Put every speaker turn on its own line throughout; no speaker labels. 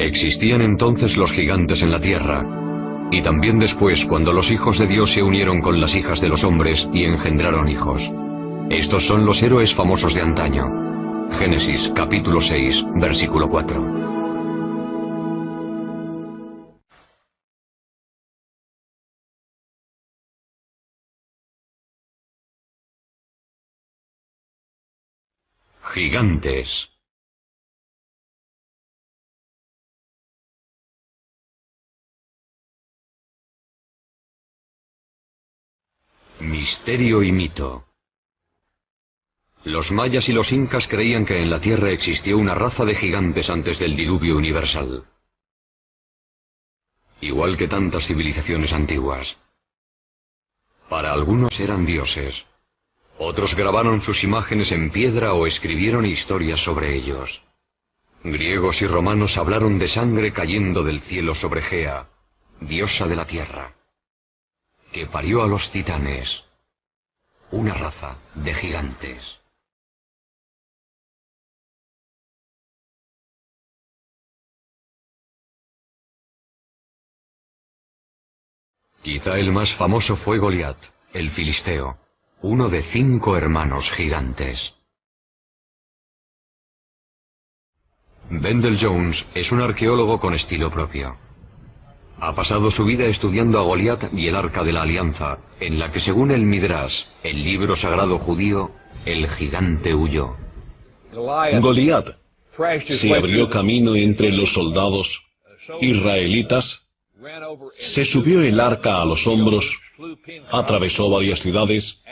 Existían entonces los gigantes en la tierra, y también después cuando los hijos de Dios se unieron con las hijas de los hombres y engendraron hijos. Estos son los héroes famosos de antaño. Génesis capítulo 6, versículo 4. Gigantes. Misterio y mito. Los mayas y los incas creían que en la Tierra existió una raza de gigantes antes del diluvio universal, igual que tantas civilizaciones antiguas. Para algunos eran dioses. Otros grabaron sus imágenes en piedra o escribieron historias sobre ellos. Griegos y romanos hablaron de sangre cayendo del cielo sobre Gea, diosa de la tierra, que parió a los titanes, una raza de gigantes. Quizá el más famoso fue Goliat, el filisteo, uno de 5 hermanos gigantes. Wendell Jones es un arqueólogo con estilo propio. Ha pasado su vida estudiando a Goliat y el Arca de la Alianza, en la que según el Midrash, el libro sagrado judío, el gigante huyó.
Goliat se abrió camino entre los soldados israelitas, se subió el arca a los hombros, atravesó varias ciudades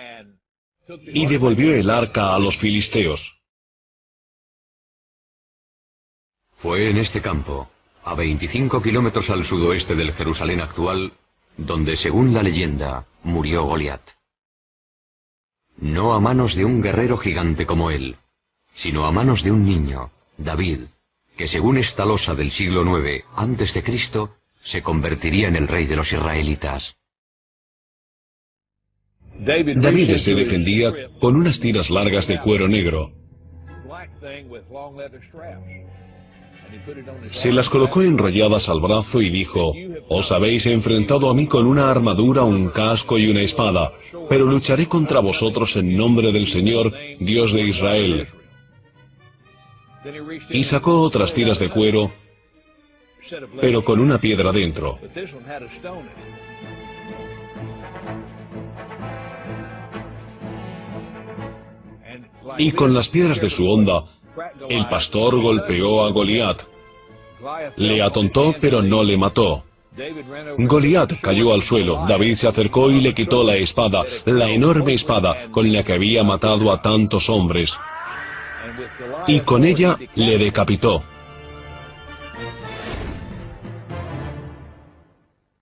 y devolvió el arca a los filisteos.
Fue en este campo, a 25 kilómetros al sudoeste del Jerusalén actual, donde, según la leyenda, murió Goliat. No a manos de un guerrero gigante como él, sino a manos de un niño, David, que según esta losa del siglo IX a.C., se convertiría en el rey de los israelitas.
David se defendía con unas tiras largas de cuero negro. Se las colocó enrolladas al brazo y dijo: «Os habéis enfrentado a mí con una armadura, un casco y una espada, pero lucharé contra vosotros en nombre del Señor, Dios de Israel». Y sacó otras tiras de cuero, pero con una piedra dentro. Y con las piedras de su honda, el pastor golpeó a Goliat. Le atontó, pero no le mató. Goliat cayó al suelo. David se acercó y le quitó la espada, la enorme espada con la que había matado a tantos hombres, y con ella le decapitó.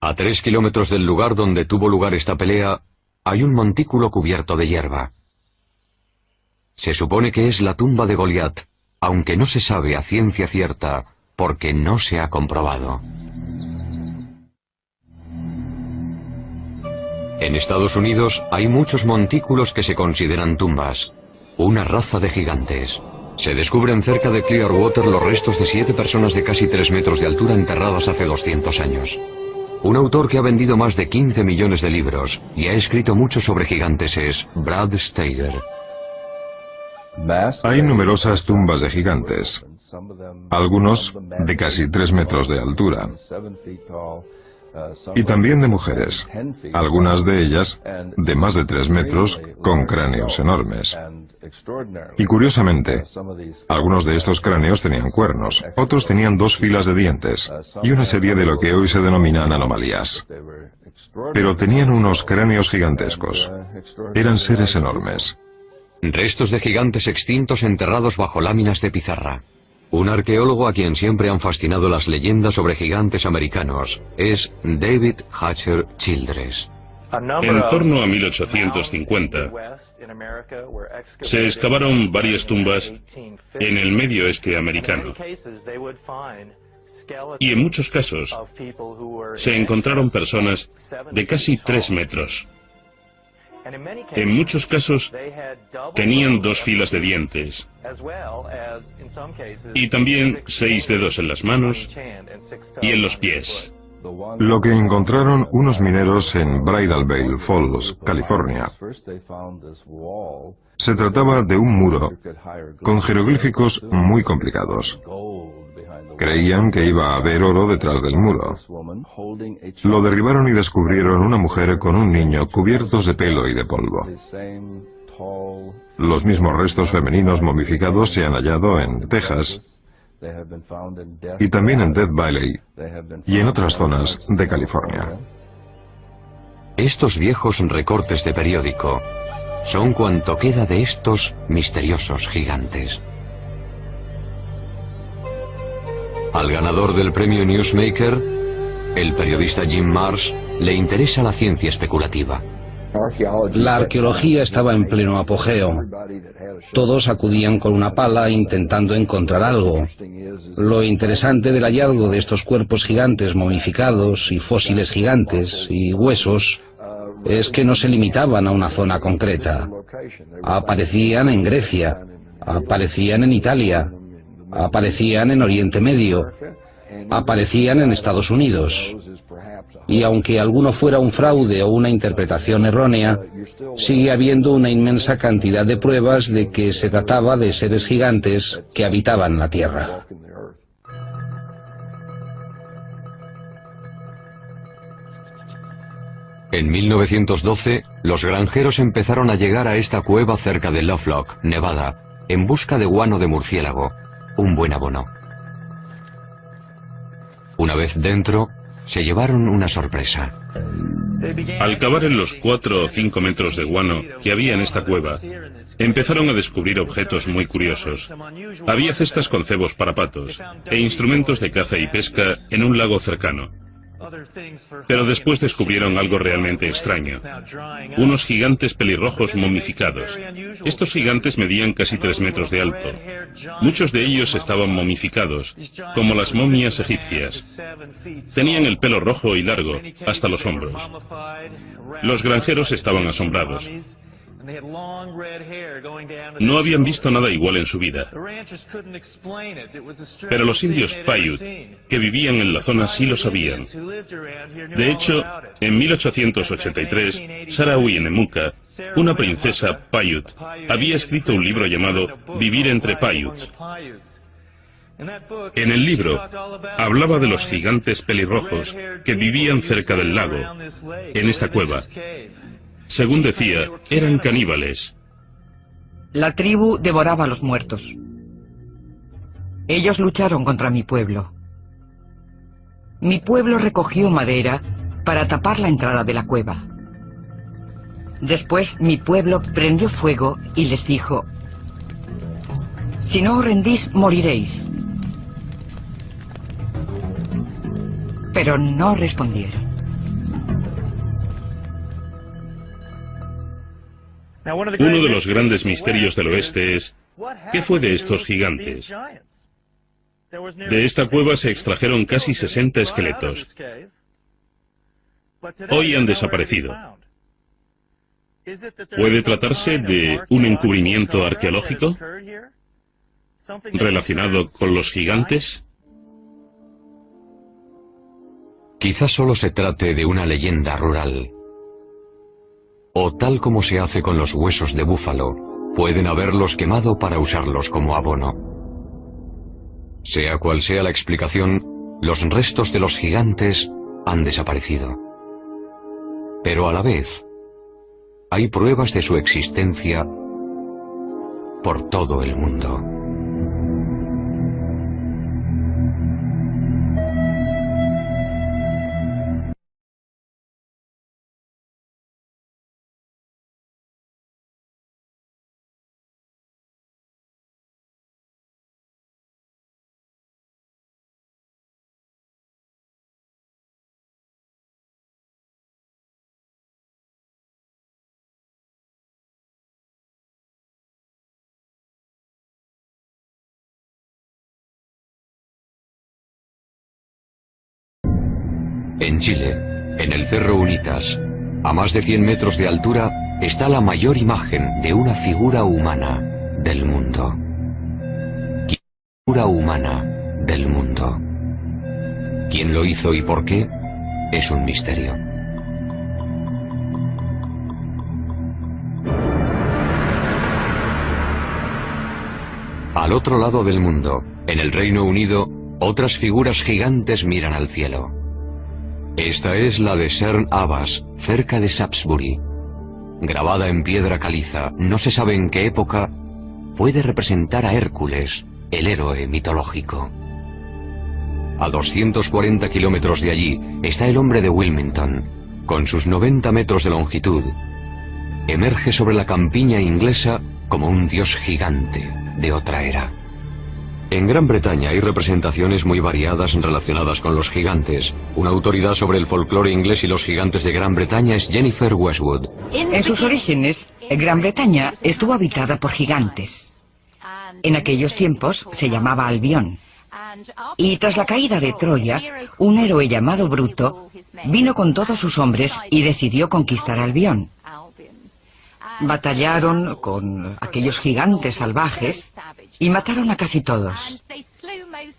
A 3 kilómetros del lugar donde tuvo lugar esta pelea, hay un montículo cubierto de hierba. Se supone que es la tumba de Goliat, aunque no se sabe a ciencia cierta, porque no se ha comprobado. En Estados Unidos hay muchos montículos que se consideran tumbas, una raza de gigantes. Se descubren cerca de Clearwater los restos de 7 personas de casi 3 metros de altura enterradas hace 200 años. Un autor que ha vendido más de 15 millones de libros y ha escrito mucho sobre gigantes es Brad Steiger.
Hay numerosas tumbas de gigantes, algunos de casi 3 metros de altura, y también de mujeres, algunas de ellas de más de 3 metros con cráneos enormes. Y curiosamente, algunos de estos cráneos tenían cuernos, otros tenían 2 filas de dientes y una serie de lo que hoy se denominan anomalías. Pero tenían unos cráneos gigantescos. Eran seres enormes.
Restos de gigantes extintos enterrados bajo láminas de pizarra. Un arqueólogo a quien siempre han fascinado las leyendas sobre gigantes americanos es David Hatcher Childress.
En torno a 1850, se excavaron varias tumbas en el medio oeste americano. Y en muchos casos, se encontraron personas de casi 3 metros. En muchos casos tenían 2 filas de dientes y también 6 dedos en las manos y en los pies.
Lo que encontraron unos mineros en Bridal Veil Falls, California, se trataba de un muro con jeroglíficos muy complicados. Creían que iba a haber oro detrás del muro. Lo derribaron y descubrieron una mujer con un niño cubiertos de pelo y de polvo. Los mismos restos femeninos momificados se han hallado en Texas y también en Death Valley y en otras zonas de California.
Estos viejos recortes de periódico son cuanto queda de estos misteriosos gigantes. Al ganador del premio Newsmaker, el periodista Jim Marsh, le interesa la ciencia especulativa.
La arqueología estaba en pleno apogeo. Todos acudían con una pala intentando encontrar algo. Lo interesante del hallazgo de estos cuerpos gigantes momificados y fósiles gigantes y huesos es que no se limitaban a una zona concreta. Aparecían en Grecia, aparecían en Italia, aparecían en Oriente Medio, aparecían en Estados Unidos. Y aunque alguno fuera un fraude o una interpretación errónea, sigue habiendo una inmensa cantidad de pruebas de que se trataba de seres gigantes que habitaban la Tierra.
En 1912, los granjeros empezaron a llegar a esta cueva cerca de Lovelock, Nevada, en busca de guano de murciélago, un buen abono. Una vez dentro, se llevaron una sorpresa.
Al cavar en los 4 o 5 metros de guano que había en esta cueva, empezaron a descubrir objetos muy curiosos. Había cestas con cebos para patos e instrumentos de caza y pesca en un lago cercano. Pero después descubrieron algo realmente extraño. Unos gigantes pelirrojos momificados. Estos gigantes medían casi 3 metros de alto. Muchos de ellos estaban momificados, como las momias egipcias. Tenían el pelo rojo y largo, hasta los hombros. Los granjeros estaban asombrados. No habían visto nada igual en su vida. Pero los indios Paiute, que vivían en la zona, sí lo sabían. De hecho, en 1883, Sarah Uyenemuka, una princesa Paiute, había escrito un libro llamado Vivir entre Paiutes. En el libro, hablaba de los gigantes pelirrojos que vivían cerca del lago, en esta cueva. Según decía, eran caníbales.
La tribu devoraba a los muertos. Ellos lucharon contra mi pueblo. Mi pueblo recogió madera para tapar la entrada de la cueva. Después mi pueblo prendió fuego y les dijo: si no os rendís, moriréis. Pero no respondieron.
Uno de los grandes misterios del oeste es, ¿qué fue de estos gigantes? De esta cueva se extrajeron casi 60 esqueletos. Hoy han desaparecido. ¿Puede tratarse de un encubrimiento arqueológico relacionado con los gigantes?
Quizás solo se trate de una leyenda rural. O tal como se hace con los huesos de búfalo, pueden haberlos quemado para usarlos como abono. Sea cual sea la explicación, los restos de los gigantes han desaparecido. Pero a la vez, hay pruebas de su existencia por todo el mundo. En Chile, en el Cerro Unitas, a más de 100 metros de altura, está la mayor imagen de una figura humana del mundo. Figura humana del mundo. ¿Quién lo hizo y por qué? Es un misterio. Al otro lado del mundo, en el Reino Unido, otras figuras gigantes miran al cielo. Esta es la de Cerne Abbas, cerca de Shaftesbury. Grabada en piedra caliza, no se sabe en qué época, puede representar a Hércules, el héroe mitológico. A 240 kilómetros de allí está el hombre de Wilmington, con sus 90 metros de longitud. Emerge sobre la campiña inglesa como un dios gigante de otra era. En Gran Bretaña hay representaciones muy variadas relacionadas con los gigantes. Una autoridad sobre el folclore inglés y los gigantes de Gran Bretaña es Jennifer Westwood.
En sus orígenes, Gran Bretaña estuvo habitada por gigantes. En aquellos tiempos se llamaba Albión. Y tras la caída de Troya, un héroe llamado Bruto vino con todos sus hombres y decidió conquistar Albión. Batallaron con aquellos gigantes salvajes y mataron a casi todos.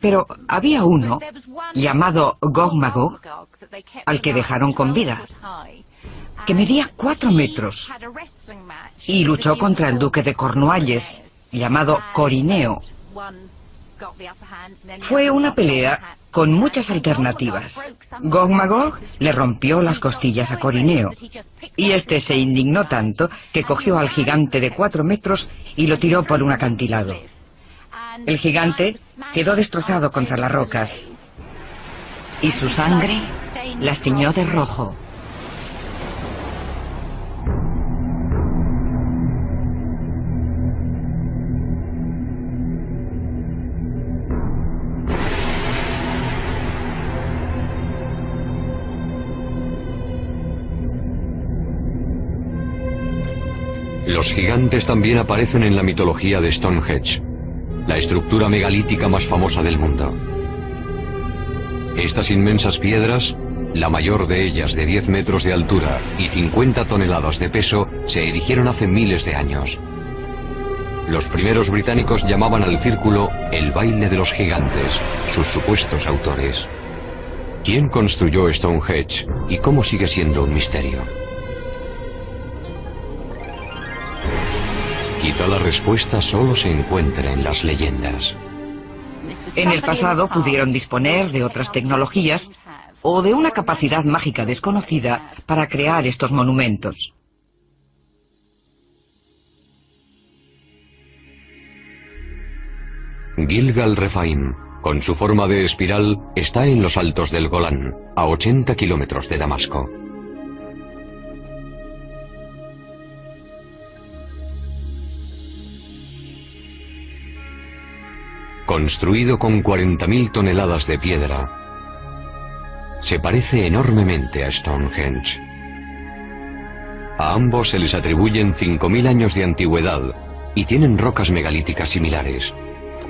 Pero había uno, llamado Gog Magog, al que dejaron con vida, que medía 4 metros y luchó contra el duque de Cornualles, llamado Corineo. Fue una pelea con muchas alternativas. Gog Magog le rompió las costillas a Corineo, y este se indignó tanto que cogió al gigante de 4 metros y lo tiró por un acantilado. El gigante quedó destrozado contra las rocas, y su sangre las tiñó de rojo.
Los gigantes también aparecen en la mitología de Stonehenge, la estructura megalítica más famosa del mundo. Estas inmensas piedras, la mayor de ellas de 10 metros de altura y 50 toneladas de peso, se erigieron hace miles de años. Los primeros británicos llamaban al círculo el baile de los gigantes, sus supuestos autores. ¿Quién construyó Stonehenge y cómo sigue siendo un misterio? Quizá la respuesta solo se encuentre en las leyendas.
En el pasado pudieron disponer de otras tecnologías o de una capacidad mágica desconocida para crear estos monumentos.
Gilgal Rephaim, con su forma de espiral, está en los altos del Golán, a 80 kilómetros de Damasco. Construido con 40.000 toneladas de piedra, se parece enormemente a Stonehenge. A ambos se les atribuyen 5.000 años de antigüedad y tienen rocas megalíticas similares.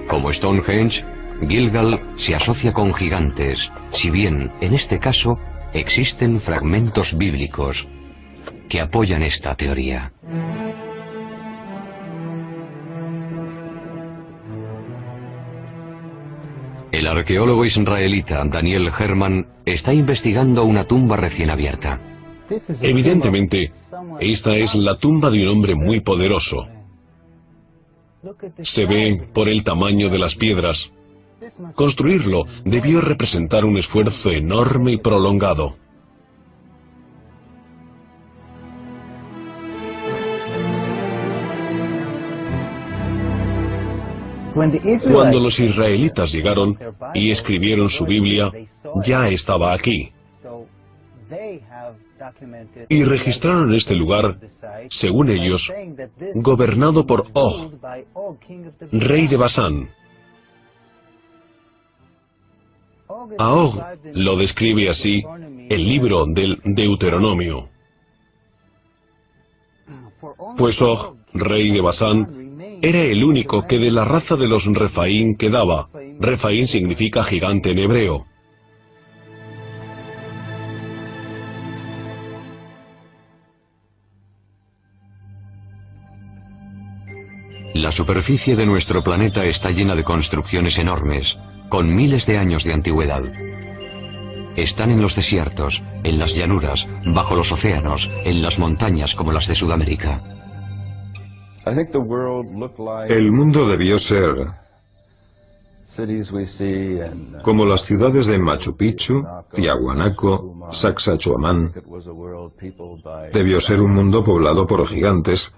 Como Stonehenge, Gilgal se asocia con gigantes, si bien, en este caso, existen fragmentos bíblicos que apoyan esta teoría. El arqueólogo israelita Daniel Herman está investigando una tumba recién abierta.
Evidentemente, esta es la tumba de un hombre muy poderoso. Se ve por el tamaño de las piedras. Construirlo debió representar un esfuerzo enorme y prolongado. Cuando los israelitas llegaron y escribieron su Biblia, ya estaba aquí. Y registraron este lugar, según ellos, gobernado por Og, rey de Basán. A Og lo describe así el libro del Deuteronomio. Pues Og, rey de Basán, era el único que de la raza de los Rephaim quedaba. Rephaim significa gigante en hebreo.
La superficie de nuestro planeta está llena de construcciones enormes, con miles de años de antigüedad. Están en los desiertos, en las llanuras, bajo los océanos, en las montañas como las de Sudamérica.
El mundo debió ser como las ciudades de Machu Picchu, Tiahuanaco, Sacsayhuamán. Debió ser un mundo poblado por gigantes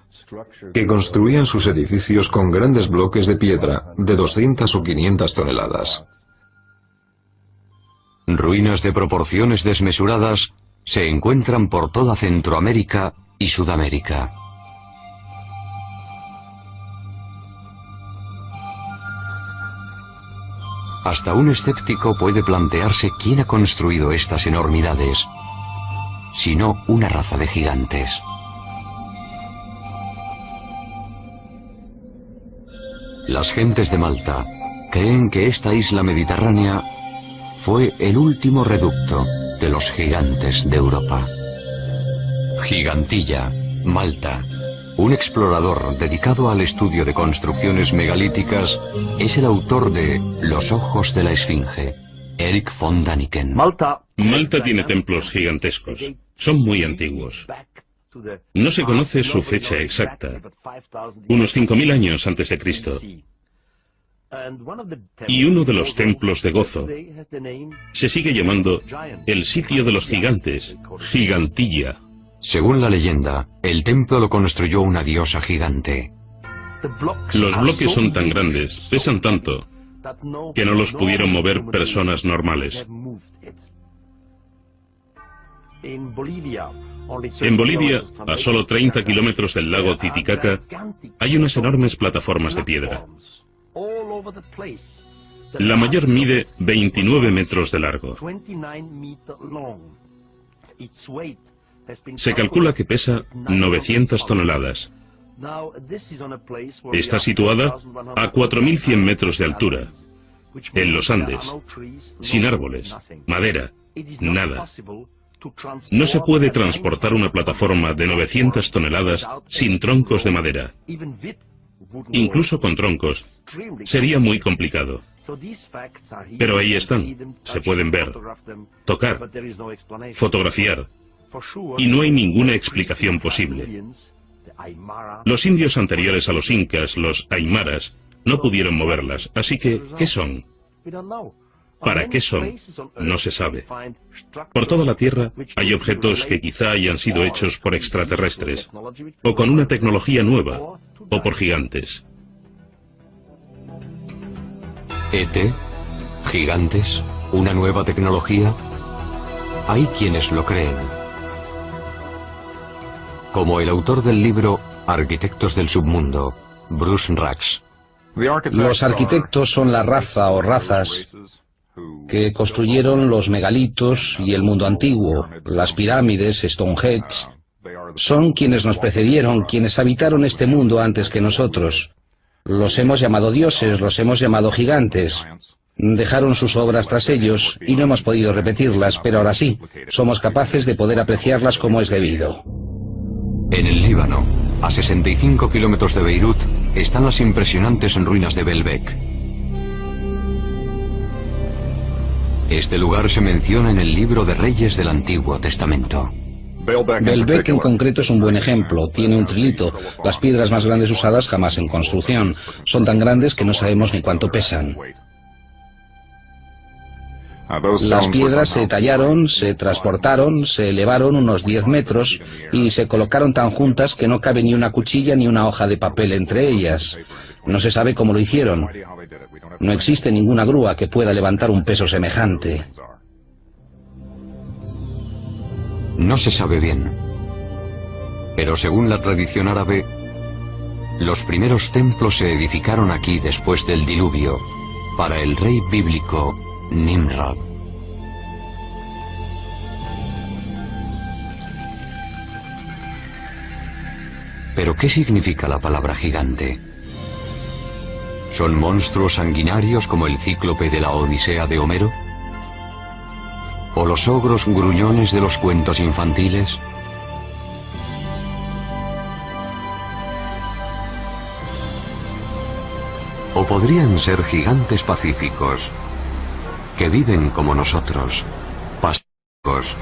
que construían sus edificios con grandes bloques de piedra de 200 o 500 toneladas.
Ruinas de proporciones desmesuradas se encuentran por toda Centroamérica y Sudamérica. Hasta un escéptico puede plantearse quién ha construido estas enormidades, si no una raza de gigantes. Las gentes de Malta creen que esta isla mediterránea fue el último reducto de los gigantes de Europa. Gigantilla, Malta. Un explorador dedicado al estudio de construcciones megalíticas es el autor de Los ojos de la Esfinge, Eric von Daniken.
Malta tiene templos gigantescos. Son muy antiguos. No se conoce su fecha exacta. Unos 5.000 años antes de Cristo. Y uno de los templos de Gozo se sigue llamando el sitio de los gigantes, Gigantilla.
Según la leyenda, el templo lo construyó una diosa gigante.
Los bloques son tan grandes, pesan tanto, que no los pudieron mover personas normales. En Bolivia, a solo 30 kilómetros del lago Titicaca, hay unas enormes plataformas de piedra. La mayor mide 29 metros de largo. Se calcula que pesa 900 toneladas. Está situada a 4.100 metros de altura, en los Andes, sin árboles, madera, nada. No se puede transportar una plataforma de 900 toneladas sin troncos de madera. Incluso con troncos, sería muy complicado. Pero ahí están, se pueden ver, tocar, fotografiar, y no hay ninguna explicación posible. Los indios anteriores a los incas, los aymaras, no pudieron moverlas, así que, ¿qué son? ¿Para qué son? No se sabe. Por toda la Tierra hay objetos que quizá hayan sido hechos por extraterrestres, o con una tecnología nueva, o por gigantes.
¿ET? ¿Gigantes? ¿Una nueva tecnología? Hay quienes lo creen. Como el autor del libro Arquitectos del Submundo, Bruce Rax.
Los arquitectos son la raza o razas que construyeron los megalitos y el mundo antiguo, las pirámides, Stonehenge. Son quienes nos precedieron, quienes habitaron este mundo antes que nosotros. Los hemos llamado dioses, los hemos llamado gigantes. Dejaron sus obras tras ellos y no hemos podido repetirlas, pero ahora sí, somos capaces de poder apreciarlas como es debido.
En el Líbano, a 65 kilómetros de Beirut, están las impresionantes ruinas de Baalbek. Este lugar se menciona en el libro de Reyes del Antiguo Testamento.
Baalbek en concreto es un buen ejemplo. Tiene un trilito, las piedras más grandes usadas jamás en construcción. Son tan grandes que no sabemos ni cuánto pesan. Las piedras se tallaron, se transportaron, se elevaron unos 10 metros y se colocaron tan juntas que no cabe ni una cuchilla ni una hoja de papel entre ellas. No se sabe cómo lo hicieron. No existe ninguna grúa que pueda levantar un peso semejante.
No se sabe bien. Pero según la tradición árabe, los primeros templos se edificaron aquí después del diluvio, para el rey bíblico Nimrod. ¿Pero qué significa la palabra gigante? ¿Son monstruos sanguinarios como el cíclope de la Odisea de Homero? ¿O los ogros gruñones de los cuentos infantiles? O podrían ser gigantes pacíficos, que viven como nosotros, pacíficos,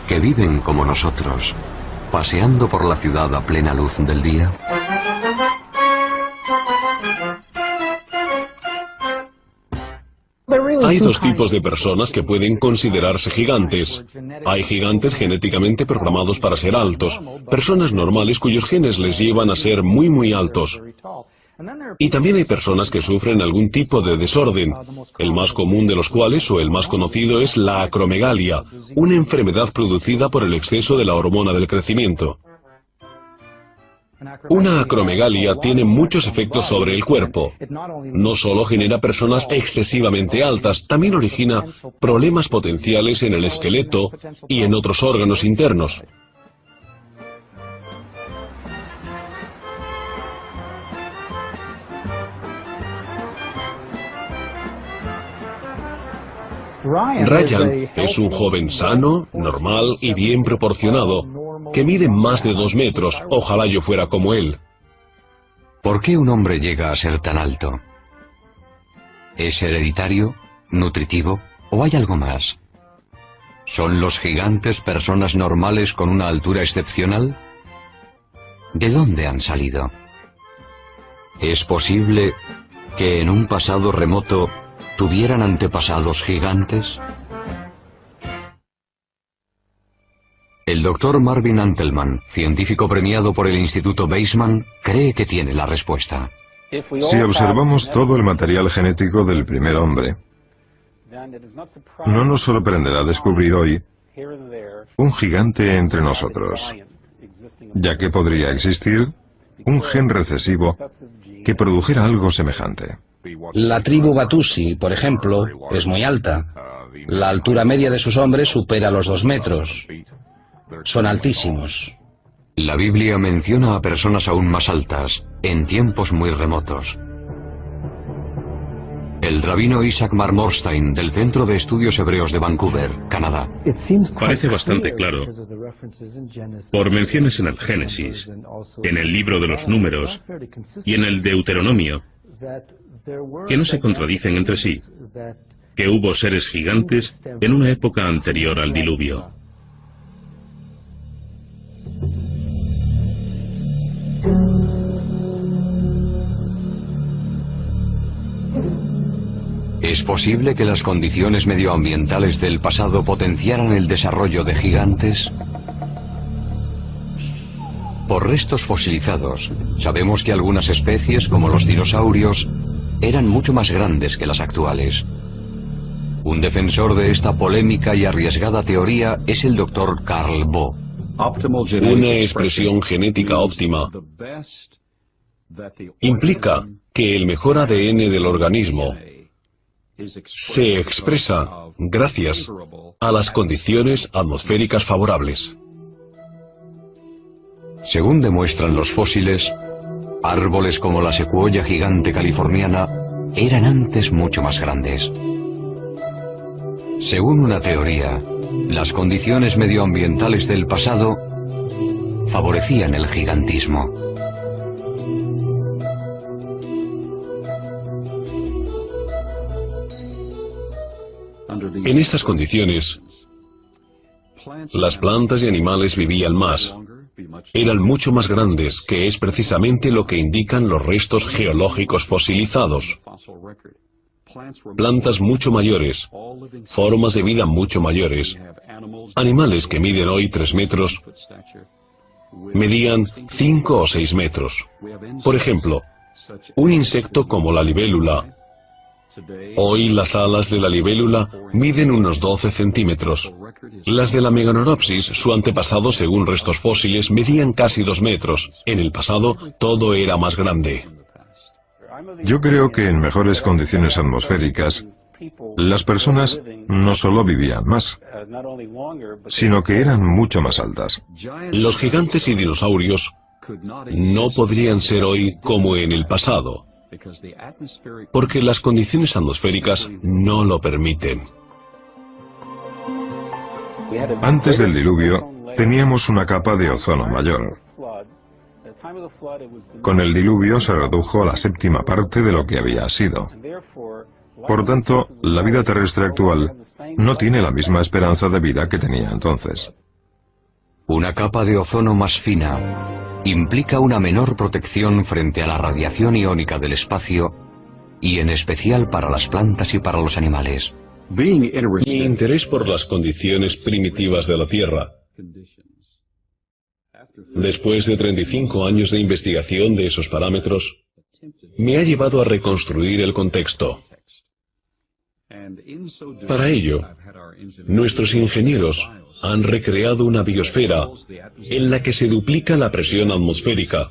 que viven como nosotros, paseando por la ciudad a plena luz del día.
Hay dos tipos de personas que pueden considerarse gigantes. Hay gigantes genéticamente programados para ser altos, personas normales cuyos genes les llevan a ser muy altos. Y también hay personas que sufren algún tipo de desorden, el más común de los cuales, o el más conocido, es la acromegalia, una enfermedad producida por el exceso de la hormona del crecimiento. Una acromegalia tiene muchos efectos sobre el cuerpo. No solo genera personas excesivamente altas, también origina problemas potenciales en el esqueleto y en otros órganos internos. Ryan es un joven sano, normal y bien proporcionado, que mide más de 2 metros. Ojalá yo fuera como él.
¿Por qué un hombre llega a ser tan alto? ¿Es hereditario, nutritivo o hay algo más? ¿Son los gigantes personas normales con una altura excepcional? ¿De dónde han salido? ¿Es posible que en un pasado remoto tuvieran antepasados gigantes? El doctor Marvin Antelman, científico premiado por el Instituto Weizmann, cree que tiene la respuesta.
Si observamos todo el material genético del primer hombre, no nos sorprenderá descubrir hoy un gigante entre nosotros, ya que podría existir un gen recesivo que produjera algo semejante.
La tribu Batusi, por ejemplo, es muy alta. La altura media de sus hombres supera los 2 metros. Son altísimos.
La Biblia menciona a personas aún más altas, en tiempos muy remotos. El rabino Isaac Marmorstein, del Centro de Estudios Hebreos de Vancouver, Canadá.
Parece bastante claro, por menciones en el Génesis, en el libro de los Números y en el Deuteronomio, que no se contradicen entre sí, que hubo seres gigantes en una época anterior al diluvio.
¿Es posible que las condiciones medioambientales del pasado potenciaran el desarrollo de gigantes? Por restos fosilizados, sabemos que algunas especies, como los dinosaurios, eran mucho más grandes que las actuales. Un defensor de esta polémica y arriesgada teoría es el Dr. Carl Bo.
Una expresión genética óptima implica que el mejor ADN del organismo se expresa gracias a las condiciones atmosféricas favorables.
Según demuestran los fósiles, árboles como la secuoya gigante californiana eran antes mucho más grandes. Según una teoría, las condiciones medioambientales del pasado favorecían el gigantismo.
En estas condiciones, las plantas y animales vivían más, eran mucho más grandes, que es precisamente lo que indican los restos geológicos fosilizados. Plantas mucho mayores, formas de vida mucho mayores, animales que miden hoy 3 metros, medían 5 o 6 metros. Por ejemplo, un insecto como la libélula. Hoy las alas de la libélula miden unos 12 centímetros. Las de la Meganeropsis, su antepasado según restos fósiles, medían casi 2 metros. En el pasado todo era más grande.
Yo creo que en mejores condiciones atmosféricas, las personas no solo vivían más, sino que eran mucho más altas.
Los gigantes y dinosaurios no podrían ser hoy como en el pasado, porque las condiciones atmosféricas no lo permiten.
Antes del diluvio, teníamos una capa de ozono mayor. Con el diluvio se redujo a la séptima parte de lo que había sido. Por tanto, la vida terrestre actual no tiene la misma esperanza de vida que tenía entonces.
Una capa de ozono más fina implica una menor protección frente a la radiación iónica del espacio y en especial para las plantas y para los animales.
Mi interés por las condiciones primitivas de la Tierra, después de 35 años de investigación de esos parámetros, me ha llevado a reconstruir el contexto. Para ello, nuestros ingenieros han recreado una biosfera en la que se duplica la presión atmosférica,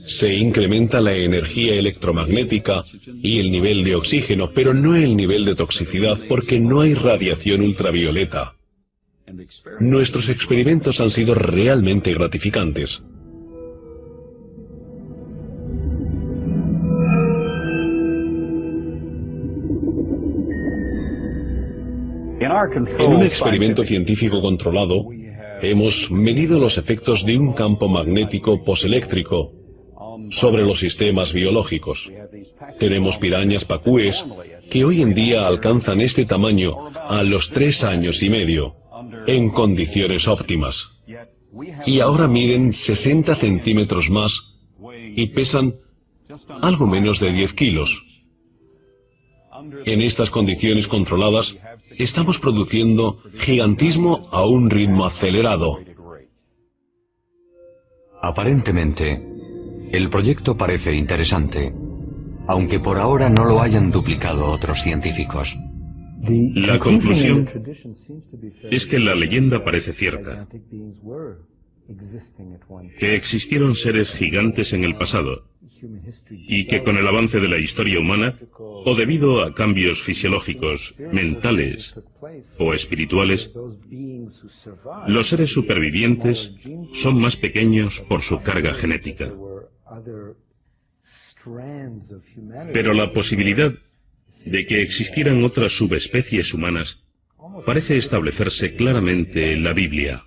se incrementa la energía electromagnética y el nivel de oxígeno, pero no el nivel de toxicidad porque no hay radiación ultravioleta. Nuestros experimentos han sido realmente gratificantes. En un experimento científico controlado, hemos medido los efectos de un campo magnético poseléctrico sobre los sistemas biológicos. Tenemos pirañas pacúes que hoy en día alcanzan este tamaño a los 3 años y medio, en condiciones óptimas. Y ahora miden 60 centímetros más y pesan algo menos de 10 kilos. En estas condiciones controladas, estamos produciendo gigantismo a un ritmo acelerado.
Aparentemente, el proyecto parece interesante, aunque por ahora no lo hayan duplicado otros científicos.
La conclusión es que la leyenda parece cierta, que existieron seres gigantes en el pasado, y que con el avance de la historia humana, o debido a cambios fisiológicos, mentales o espirituales, los seres supervivientes son más pequeños por su carga genética. Pero la posibilidad de que existieran otras subespecies humanas parece establecerse claramente en la Biblia.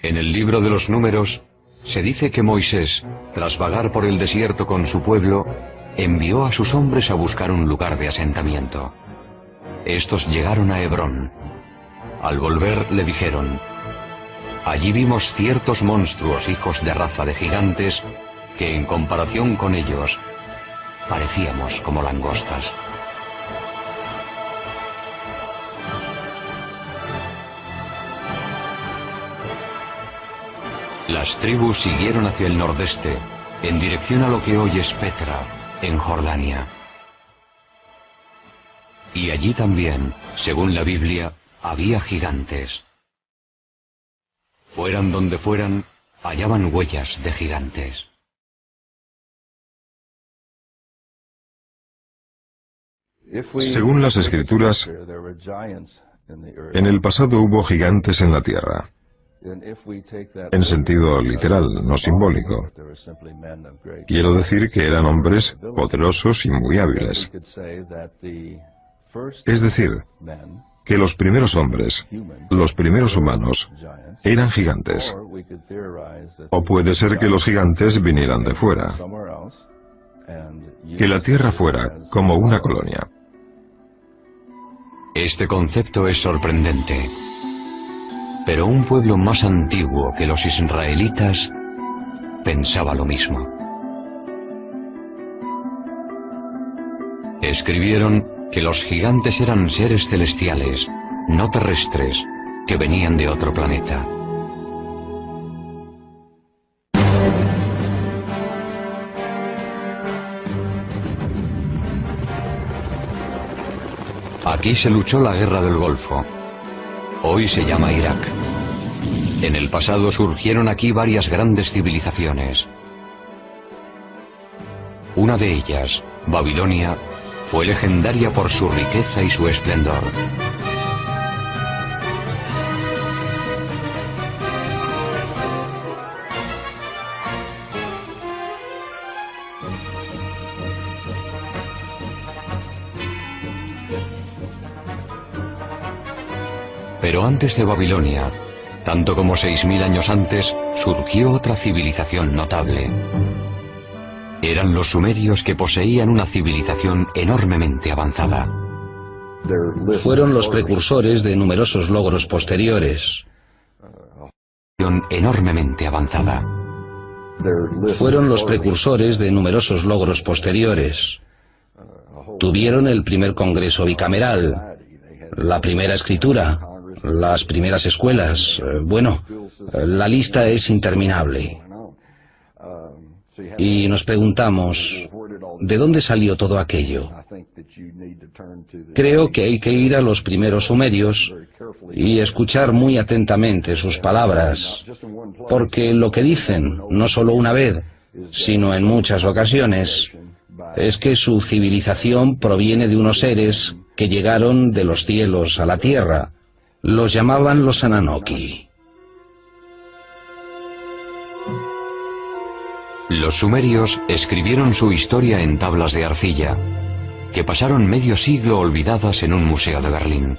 En el libro de los Números se dice que Moisés, tras vagar por el desierto con su pueblo, envió a sus hombres a buscar un lugar de asentamiento. Estos llegaron a Hebrón. Al volver le dijeron: allí vimos ciertos monstruos hijos de raza de gigantes que en comparación con ellos parecíamos como langostas. Las tribus siguieron hacia el nordeste, en dirección a lo que hoy es Petra, en Jordania. Y allí también, según la Biblia, había gigantes. Fueran donde fueran, hallaban huellas de gigantes.
Según las Escrituras, en el pasado hubo gigantes en la tierra, en sentido literal, no simbólico. Quiero decir que eran hombres poderosos y muy hábiles. Es decir, que los primeros hombres, los primeros humanos, eran gigantes. O puede ser que los gigantes vinieran de fuera, que la tierra fuera como una colonia.
Este concepto es sorprendente, pero un pueblo más antiguo que los israelitas pensaba lo mismo. Escribieron que los gigantes eran seres celestiales, no terrestres, que venían de otro planeta. Aquí se luchó la guerra del Golfo. Hoy se llama Irak. En el pasado surgieron aquí varias grandes civilizaciones. Una de ellas, Babilonia, fue legendaria por su riqueza y su esplendor. Pero antes de Babilonia, Tanto como 6.000 años antes, surgió otra civilización notable. Eran los sumerios, que poseían una civilización enormemente avanzada.
Fueron los precursores de numerosos logros posteriores.
Enormemente avanzada.
Fueron los precursores de numerosos logros posteriores. Tuvieron el primer congreso bicameral, la primera escritura, las primeras escuelas. Bueno, la lista es interminable. Y nos preguntamos, ¿de dónde salió todo aquello? Creo que hay que ir a los primeros sumerios y escuchar muy atentamente sus palabras, porque lo que dicen, no solo una vez, sino en muchas ocasiones, es que su civilización proviene de unos seres que llegaron de los cielos a la tierra. Los llamaban los Ananoki.
Los sumerios escribieron su historia en tablas de arcilla, que pasaron medio siglo olvidadas en un museo de Berlín.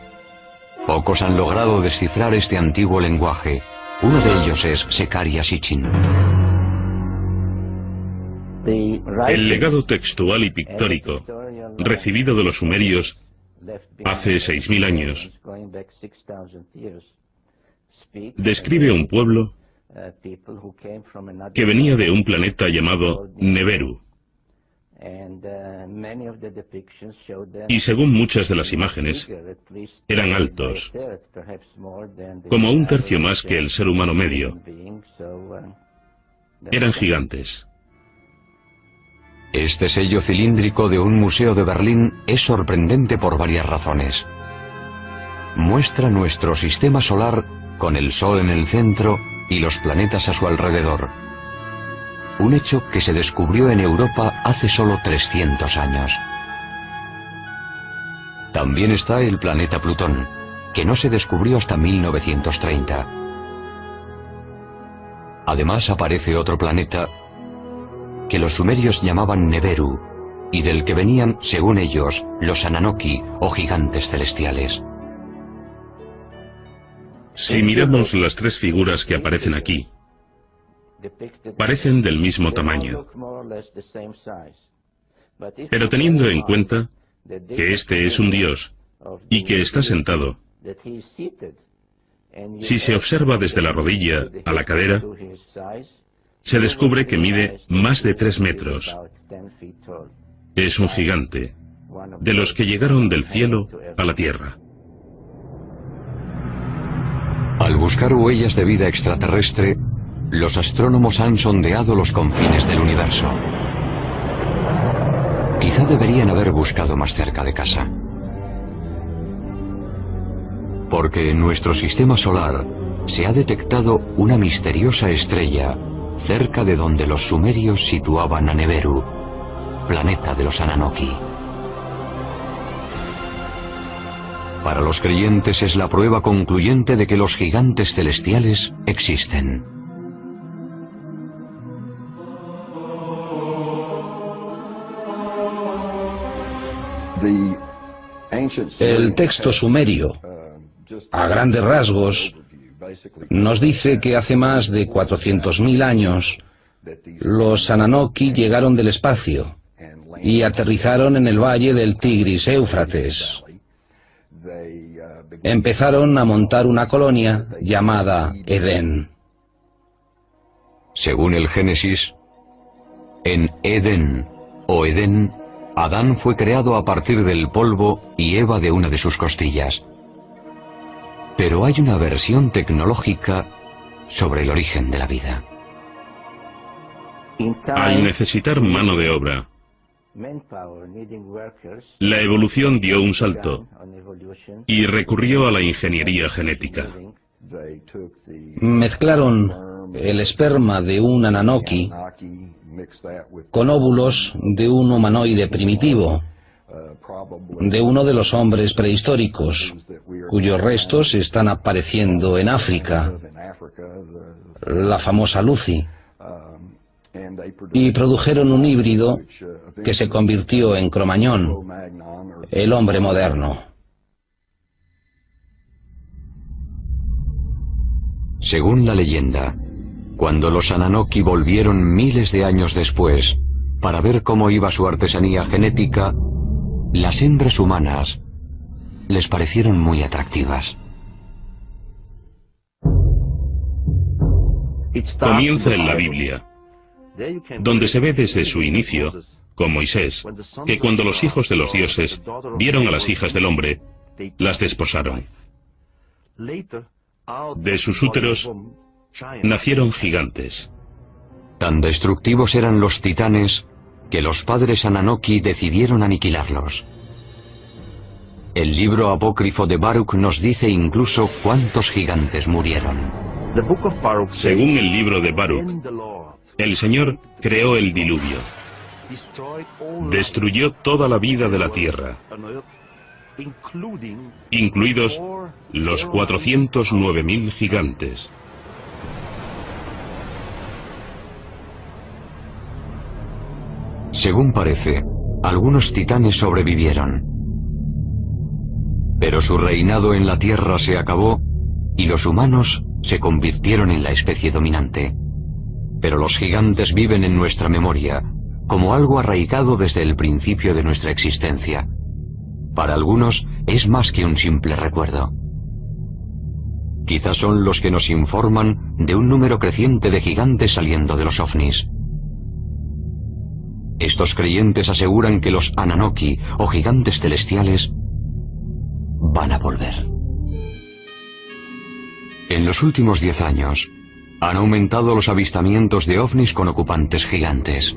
Pocos han logrado descifrar este antiguo lenguaje. Uno de ellos es Zecharia Sitchin.
El legado textual y pictórico recibido de los sumerios hace 6.000 años describe un pueblo que venía de un planeta llamado Neberu. Y según muchas de las imágenes, eran altos, como un tercio más que el ser humano medio. Eran gigantes.
Este sello cilíndrico de un museo de Berlín es sorprendente por varias razones. Muestra nuestro sistema solar con el Sol en el centro y los planetas a su alrededor. Un hecho que se descubrió en Europa hace solo 300 años. También está el planeta Plutón, que no se descubrió hasta 1930. Además aparece otro planeta que los sumerios llamaban Neberu, y del que venían, según ellos, los Ananoki, o gigantes celestiales.
Si miramos las tres figuras que aparecen aquí, parecen del mismo tamaño. Pero teniendo en cuenta que este es un dios y que está sentado, si se observa desde la rodilla a la cadera, se descubre que mide más de 3 metros. Es un gigante, de los que llegaron del cielo a la tierra.
Al buscar huellas de vida extraterrestre, los astrónomos han sondeado los confines del universo. Quizá deberían haber buscado más cerca de casa. Porque en nuestro sistema solar se ha detectado una misteriosa estrella cerca de donde los sumerios situaban a Neberu, planeta de los Ananoki. Para los creyentes es la prueba concluyente de que los gigantes celestiales existen.
El texto sumerio, a grandes rasgos, nos dice que hace más de 400.000 años los Ananoki llegaron del espacio y aterrizaron en el valle del Tigris-Éufrates. Empezaron a montar una colonia llamada Edén.
Según el Génesis, en Edén o Edén, Adán fue creado a partir del polvo y Eva de una de sus costillas. Pero hay una versión tecnológica sobre el origen de la vida.
Al necesitar mano de obra, la evolución dio un salto y recurrió a la ingeniería genética.
Mezclaron el esperma de un Ananoki con óvulos de un humanoide primitivo, de uno de los hombres prehistóricos, cuyos restos están apareciendo en África, la famosa Lucy, y produjeron un híbrido que se convirtió en Cromañón, el hombre moderno.
Según la leyenda, cuando los Ananoki volvieron miles de años después para ver cómo iba su artesanía genética, las hembras humanas les parecieron muy atractivas.
Comienza en la Biblia, donde se ve desde su inicio, con Moisés, que cuando los hijos de los dioses vieron a las hijas del hombre, las desposaron. De sus úteros nacieron gigantes.
Tan destructivos eran los titanes que los padres Ananoki decidieron aniquilarlos. El libro apócrifo de Baruch nos dice incluso cuántos gigantes murieron.
Según el libro de Baruch, el Señor creó el diluvio. Destruyó toda la vida de la tierra, incluidos los 409.000 gigantes.
Según parece, algunos titanes sobrevivieron. Pero su reinado en la Tierra se acabó y los humanos se convirtieron en la especie dominante. Pero los gigantes viven en nuestra memoria, como algo arraigado desde el principio de nuestra existencia. Para algunos es más que un simple recuerdo. Quizás son los que nos informan de un número creciente de gigantes saliendo de los ovnis. Estos creyentes aseguran que los Ananoki, o gigantes celestiales, van a volver. En los últimos 10 años, han aumentado los avistamientos de ovnis con ocupantes gigantes.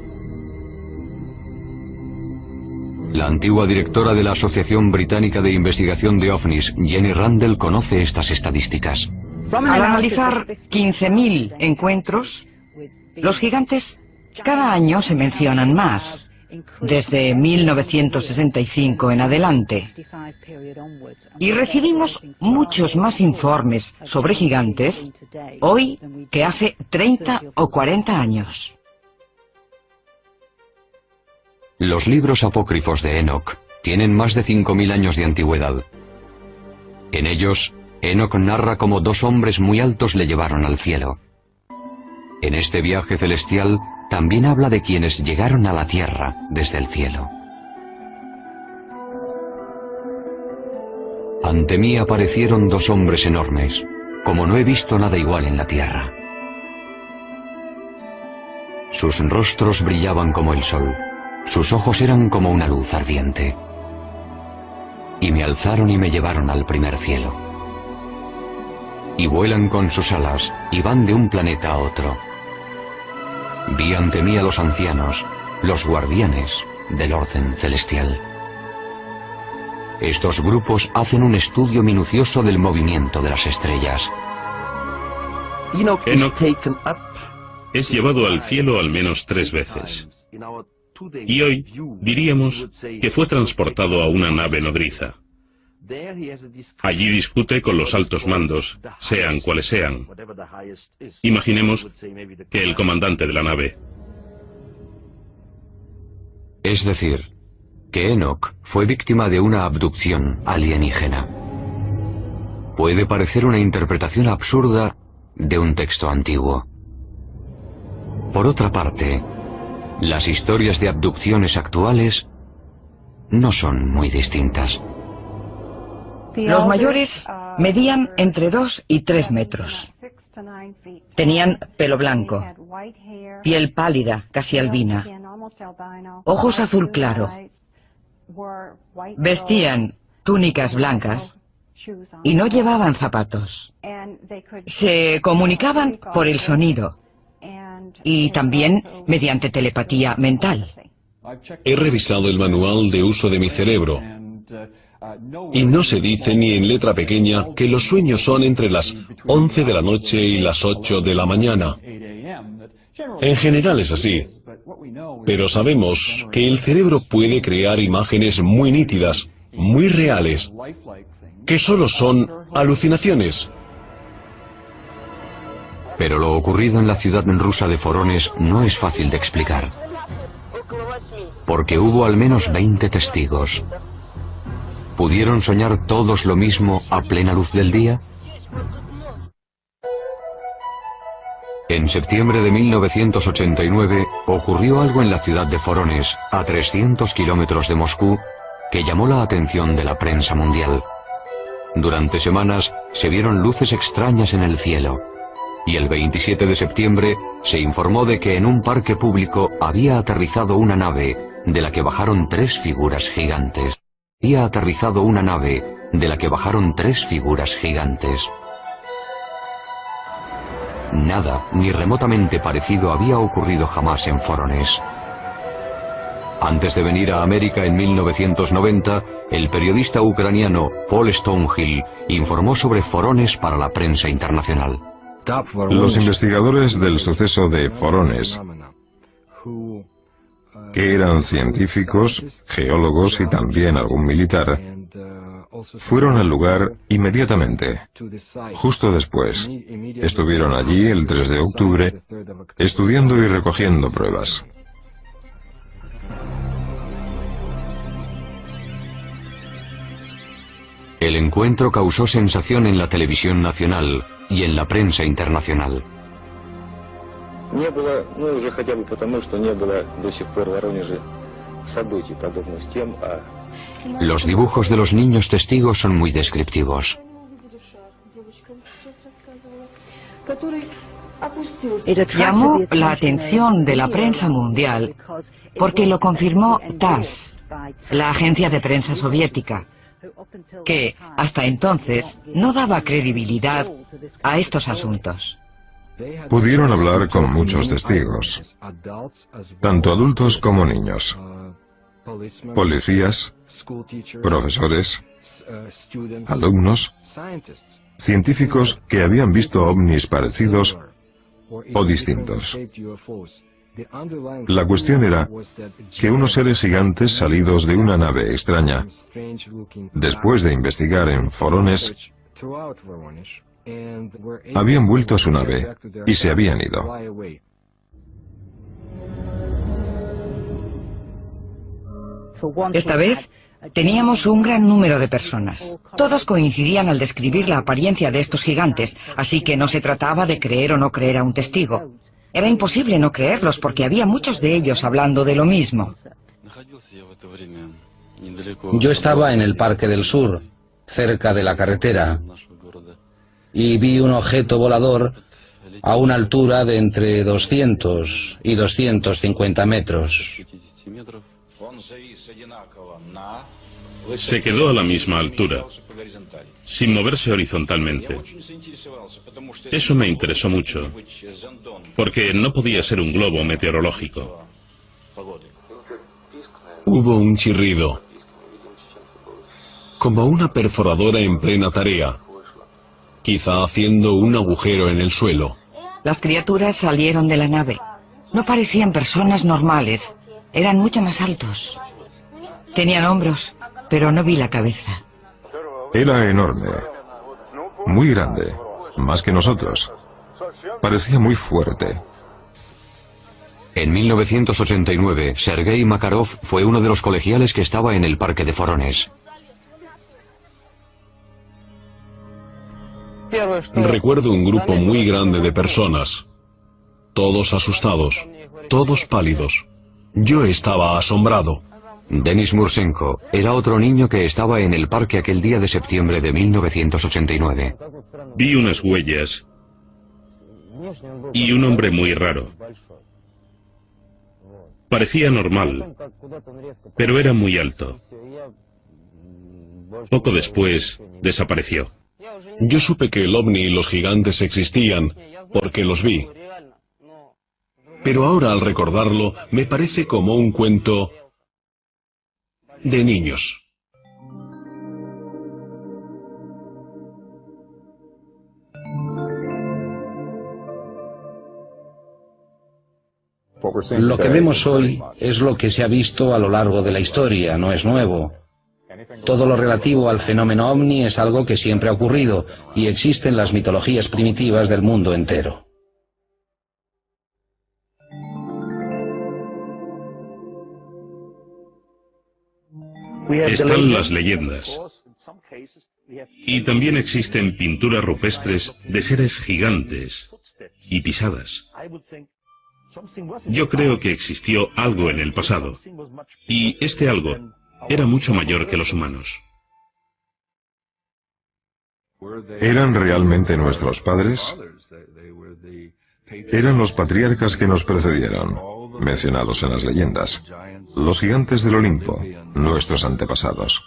La antigua directora de la Asociación Británica de Investigación de OVNIs, Jenny Randall, conoce estas estadísticas.
Al analizar 15.000 encuentros, los gigantes cada año se mencionan más, desde 1965 en adelante. Y recibimos muchos más informes sobre gigantes hoy que hace 30 o 40 años.
Los libros apócrifos de Enoch tienen más de 5.000 años de antigüedad. En ellos, Enoch narra cómo 2 hombres muy altos le llevaron al cielo. En este viaje celestial también habla de quienes llegaron a la tierra desde el cielo. Ante mí aparecieron 2 hombres enormes, como no he visto nada igual en la tierra. Sus rostros brillaban como el sol, sus ojos eran como una luz ardiente. Y me alzaron y me llevaron al primer cielo. Y vuelan con sus alas y van de un planeta a otro. Vi ante mí a los ancianos, los guardianes del orden celestial. Estos grupos hacen un estudio minucioso del movimiento de las estrellas.
Enoch es llevado al cielo al menos 3 veces. Y hoy diríamos que fue transportado a una nave nodriza. Allí discute con los altos mandos, sean cuales sean. Imaginemos que el comandante de la nave.
Es decir, que Enoch fue víctima de una abducción alienígena. Puede parecer una interpretación absurda de un texto antiguo. Por otra parte, las historias de abducciones actuales no son muy distintas.
Los mayores medían entre 2 y 3 metros. Tenían pelo blanco, piel pálida, casi albina, ojos azul claro. Vestían túnicas blancas y no llevaban zapatos. Se comunicaban por el sonido y también mediante telepatía mental.
He revisado el manual de uso de mi cerebro y no se dice ni en letra pequeña que los sueños son entre las 11 de la noche y las 8 de la mañana. En general es así, pero sabemos que el cerebro puede crear imágenes muy nítidas, muy reales, que solo son alucinaciones.
Pero lo ocurrido en la ciudad rusa de Forones no es fácil de explicar, porque hubo al menos 20 testigos. ¿Pudieron soñar todos lo mismo a plena luz del día? En septiembre de 1989 ocurrió algo en la ciudad de Vorónezh, a 300 kilómetros de Moscú, que llamó la atención de la prensa mundial. Durante semanas se vieron luces extrañas en el cielo, y el 27 de septiembre se informó de que en un parque público había aterrizado una nave de la que bajaron 3 figuras gigantes. Había aterrizado una nave de la que bajaron 3 figuras gigantes. Nada, ni remotamente parecido, había ocurrido jamás en Vorónezh. Antes de venir a América en 1990, el periodista ucraniano Paul Stonehill informó sobre Vorónezh para la prensa internacional.
Los investigadores del suceso de Vorónezh, que eran científicos, geólogos y también algún militar, fueron al lugar inmediatamente. Justo después, estuvieron allí el 3 de octubre, estudiando y recogiendo pruebas.
El encuentro causó sensación en la televisión nacional y en la prensa internacional. Los dibujos de los niños testigos son muy descriptivos.
Llamó la atención de la prensa mundial porque lo confirmó TASS, la agencia de prensa soviética, que hasta entonces no daba credibilidad a estos asuntos.
Pudieron hablar con muchos testigos, tanto adultos como niños, policías, profesores, alumnos, científicos que habían visto ovnis parecidos o distintos. La cuestión era que unos seres gigantes salidos de una nave extraña, después de investigar en Vorónezh, habían vuelto a su nave y se habían ido.
Esta vez teníamos un gran número de personas. Todos coincidían al describir la apariencia de estos gigantes, así que no se trataba de creer o no creer a un testigo. Era imposible no creerlos porque había muchos de ellos hablando de lo mismo.
Yo estaba en el Parque del Sur, cerca de la carretera, y vi un objeto volador a una altura de entre 200 y 250 metros.
Se quedó a la misma altura, sin moverse horizontalmente. Eso me interesó mucho, porque no podía ser un globo meteorológico.
Hubo un chirrido, como una perforadora en plena tarea, quizá haciendo un agujero en el suelo.
Las criaturas salieron de la nave. No parecían personas normales, eran mucho más altos. Tenían hombros, pero no vi la cabeza.
Era enorme, muy grande, más que nosotros. Parecía muy fuerte.
En 1989, Sergei Makarov fue uno de los colegiales que estaba en el parque de Vorónezh.
Recuerdo un grupo muy grande de personas, todos asustados, todos pálidos. Yo estaba asombrado.
Denis Mursenko era otro niño que estaba en el parque aquel día de septiembre de 1989.
Vi unas huellas y un hombre muy raro. Parecía normal, pero era muy alto. Poco después, desapareció.
Yo supe que el ovni y los gigantes existían, porque los vi. Pero ahora, al recordarlo, me parece como un cuento de niños.
Lo que vemos hoy es lo que se ha visto a lo largo de la historia, no es nuevo. Todo lo relativo al fenómeno ovni es algo que siempre ha ocurrido y existe en las mitologías primitivas del mundo entero.
Están las leyendas. Y también existen pinturas rupestres de seres gigantes y pisadas. Yo creo que existió algo en el pasado, y este algo era mucho mayor que los humanos.
¿Eran realmente nuestros padres? Eran los patriarcas que nos precedieron, mencionados en las leyendas, los gigantes del Olimpo, nuestros antepasados.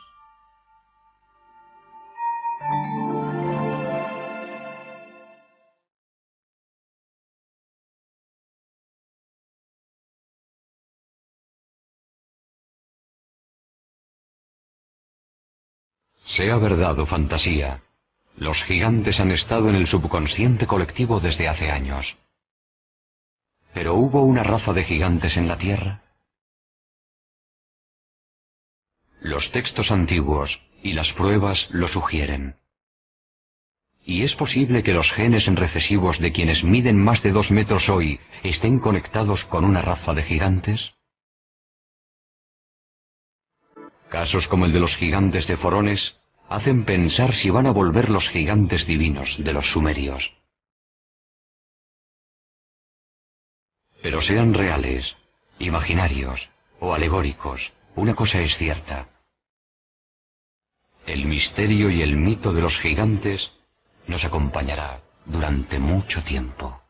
Sea verdad o fantasía, los gigantes han estado en el subconsciente colectivo desde hace años. ¿Pero hubo una raza de gigantes en la Tierra? Los textos antiguos y las pruebas lo sugieren. ¿Y es posible que los genes recesivos de quienes miden más de 2 metros hoy estén conectados con una raza de gigantes? Casos como el de los gigantes de Forones hacen pensar si van a volver los gigantes divinos de los sumerios. Pero sean reales, imaginarios o alegóricos, una cosa es cierta. El misterio y el mito de los gigantes nos acompañará durante mucho tiempo.